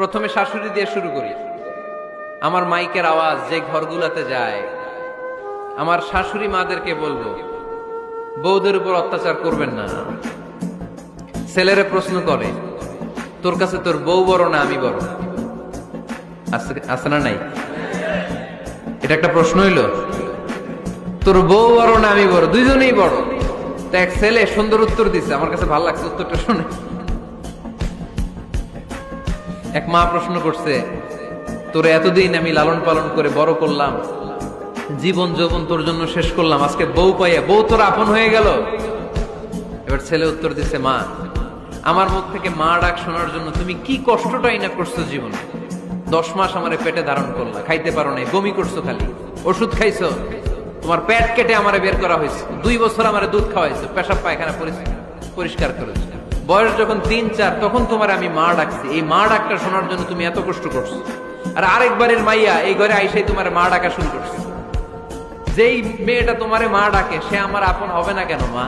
প্রথমে শাশুড়ি দিয়ে শুরু করি। আমার মাইকের আওয়াজ যে ঘরগুলাতে যায়, আমার শাশুড়ি মাদেরকে বলবো, বউদের উপর অত্যাচার করবেন না। ছেলেরে প্রশ্ন করে, তোর কাছে তোর বউ বড় না আমি বড়? আছে না নাই? এটা একটা প্রশ্ন হইল। তোর বউ বড় না আমি বড়? দুইজনেই বড়। তা এক ছেলে সুন্দর উত্তর দিচ্ছে, আমার কাছে ভালো লাগছে উত্তরটা শুনে। এক মা প্রশ্ন করছে, তোরে এতদিন আমি লালন পালন করে বড় করলাম, জীবন যৌবন তোর জন্য শেষ করলাম, আজকে বউ পাইয়া বউ তোর আপন হয়ে গেল? এবার ছেলে উত্তর দিচ্ছে, মা, আমার মুখ থেকে মা ডাক শোনার জন্য তুমি কি কষ্টটাই না করছো জীবনে। 10 মাস আমারে পেটে ধারণ করলা, খাইতে পারো নাই, বমি করছো, খালি ওষুধ খাইছো, তোমার পেট কেটে আমারে বের করা হয়েছে, 2 বছর আমারে দুধ খাওয়াইছো, পেশাব পায়খানা পরিষ্কার করেছো, বয়স যখন 3-4 তখন তোমার আমি মা ডাকছি। এই মা ডাকটা শোনার জন্য তুমি এত কষ্ট করছো, আর আরেকবারের মাইয়া এই ঘরে আইসাই তোমার মা ডাকা শুরু করছে। যেই মেয়েটা তোমারে মা ডাকে সে আমার আপন হবে না কেন মা?